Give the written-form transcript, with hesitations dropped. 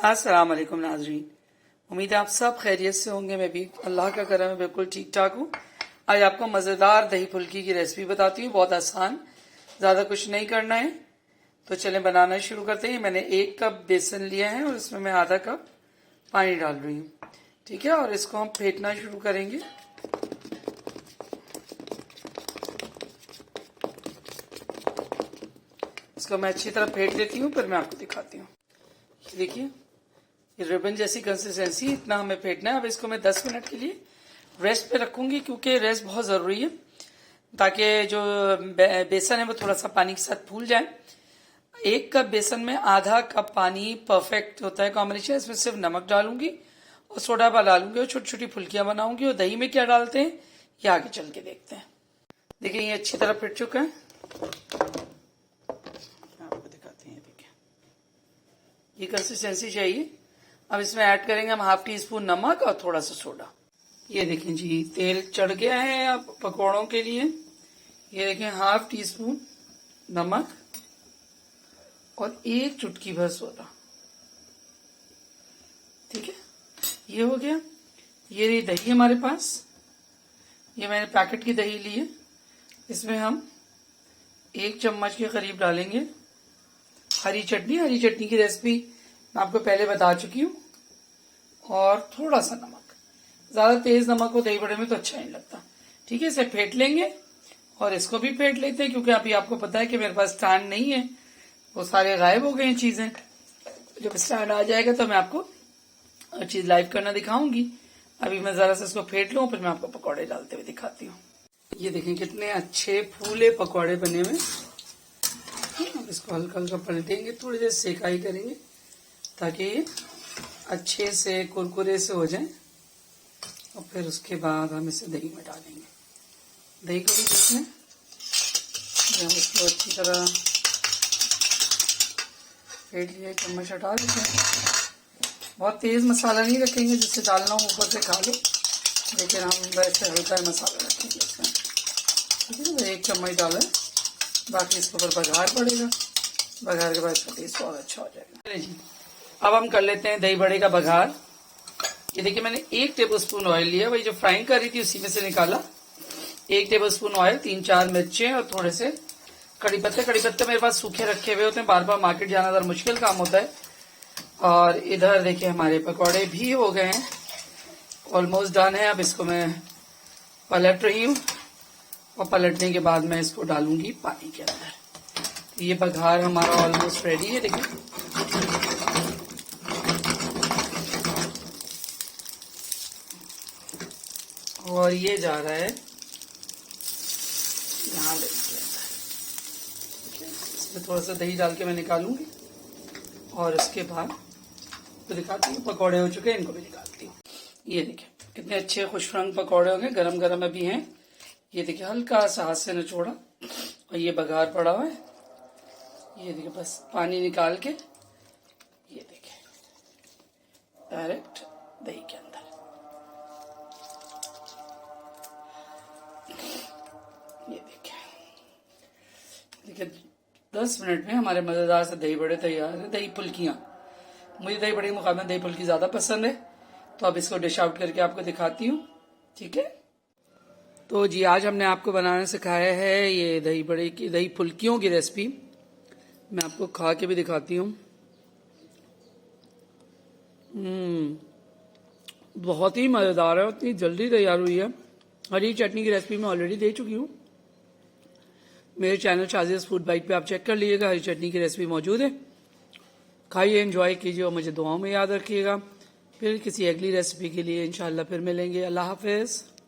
अस्सलाम वालेकुम नाजरीन, उम्मीद है आप सब खैरियत से होंगे। मैं भी अल्लाह का करम है बिल्कुल ठीक ठाक हूँ। आज आपको मज़ेदार दही फुल्की की रेसिपी बताती हूँ, बहुत आसान, ज़्यादा कुछ नहीं करना है। तो चलें बनाना शुरू करते हैं। मैंने 1 कप बेसन लिया है और इसमें मैं आधा कप पानी डाल रही हूँ, ठीक है। और इसको हम फेंटना शुरू करेंगे। इसको मैं अच्छी तरह फेंट देती हूँ, फिर मैं आपको दिखाती हूँ। देखिए ये रिबन जैसी कंसिस्टेंसी, इतना हमें फेंटना है। अब इसको मैं 10 मिनट के लिए रेस्ट पे रखूंगी, क्योंकि रेस्ट बहुत ज़रूरी है ताकि जो बेसन है वो थोड़ा सा पानी के साथ फूल जाए। 1 कप बेसन में आधा कप पानी परफेक्ट होता है कॉम्बिनेशन। इसमें सिर्फ नमक डालूंगी और सोडा डालूंगी और छोटी छोटी फुल्कियां बनाऊंगी। और दही में क्या डालते हैं ये आगे चल के देखते हैं। देखिए ये अच्छी तरह फिट चुका है, आपको दिखाते हैं। देखिए ये कंसिस्टेंसी चाहिए। अब इसमें ऐड करेंगे हम ½ टीस्पून नमक और थोड़ा सा सोडा। ये देखें जी तेल चढ़ गया है अब पकौड़ों के लिए। ये देखें ½ टीस्पून नमक और 1 चुटकी भर सोडा, ठीक है। ये हो गया। ये रही दही हमारे पास, ये मैंने पैकेट की दही ली है। इसमें हम 1 चम्मच के करीब डालेंगे हरी चटनी। हरी चटनी की रेसिपी मैं आपको पहले बता चुकी हूँ। और थोड़ा सा नमक, ज्यादा तेज नमक हो दही बड़े में तो अच्छा नहीं लगता, ठीक है। इसे फेंट लेंगे और इसको भी फेंट लेते हैं, क्योंकि अभी आपको पता है कि मेरे पास स्टैंड नहीं है, वो सारे गायब हो गए हैं चीजें। जब स्टैंड आ जाएगा तो मैं आपको हर चीज लाइव करना दिखाऊंगी। अभी मैं जरा सा इसको फेंट लूं, फिर मैं आपको पकौड़े डालते हुए दिखाती हूँ। ये देखें कितने अच्छे फूले पकौड़े बने हुए। अब इसको हल्का हल्का पलटेंगे, थोड़ी देर सेकाई करेंगे ताकि ये अच्छे से कुरकुरे से हो जाए। और फिर उसके बाद हम इसे दही में डालेंगे। दही को भी देख लें, हम इसको अच्छी तरह फेंट लिया, चम्मच हटा देते हैं। बहुत तेज मसाला नहीं रखेंगे, जिससे डालना हो ऊपर से खा लो, लेकिन हम वैसे हल्का मसाला रखेंगे इसमें, ठीक है। 1 चम्मच डाला, बाकी इसके ऊपर बघार पड़ेगा। बघार के बाद इसका टेस्ट और अच्छा हो जाएगा। जी अब हम कर लेते हैं दही बड़े का बघार। ये देखिए मैंने 1 टेबलस्पून ऑयल लिया, वही जो फ्राइंग कर रही थी उसी में से निकाला। 1 टेबलस्पून ऑयल, 3-4 मिर्चें और थोड़े से कड़ी पत्ते। कड़ी पत्ते मेरे पास सूखे रखे हुए होते हैं, बार बार मार्केट जाना जरा मुश्किल काम होता है। और इधर देखिए हमारे पकौड़े भी हो गए हैं, ऑलमोस्ट डन है। अब इसको मैं पलट रही हूँ और पलटने के बाद मैं इसको डालूंगी पानी के अंदर। ये बघार हमारा ऑलमोस्ट रेडी है। देखिए और ये जा रहा है यहाँ दही के अंदर। इसमें थोड़ा सा दही डाल के मैं निकालूंगी और इसके बाद तो दिखाती हूँ। पकौड़े हो चुके हैं, इनको भी निकालती हूँ। ये देखिए कितने अच्छे खुश रंग पकौड़े होंगे, गरम गरम अभी हैं। ये देखिए हल्का सा हाथ से निचोड़ा और ये बघार पड़ा हुआ है। ये देखिए बस पानी निकाल के, ये देखिए डायरेक्ट दही के अंदर। ये देखिए 10 मिनट में हमारे मजेदार से दही बड़े तैयार है। दही फुल्कियां, मुझे दही बड़े के मुकाबले दही फुल्की ज्यादा पसंद है, तो अब इसको डिश आउट करके आपको दिखाती हूँ, ठीक है। तो जी आज हमने आपको बनाना सिखाया है ये दही बड़े की, दही फुल्कियों की रेसिपी। मैं आपको खा के भी दिखाती हूँ। बहुत ही मजेदार है, इतनी जल्दी तैयार हुई है। हरी चटनी की रेसिपी मैं ऑलरेडी दे चुकी हूँ मेरे चैनल शाज़ियाज़ फूड बाइट पे, आप चेक कर लीजिएगा। हरी चटनी की रेसिपी मौजूद है। खाइए, एंजॉय कीजिए और मुझे दुआओं में याद रखिएगा। फिर किसी अगली रेसिपी के लिए इंशाल्लाह फिर मिलेंगे। अल्लाह हाफिज़।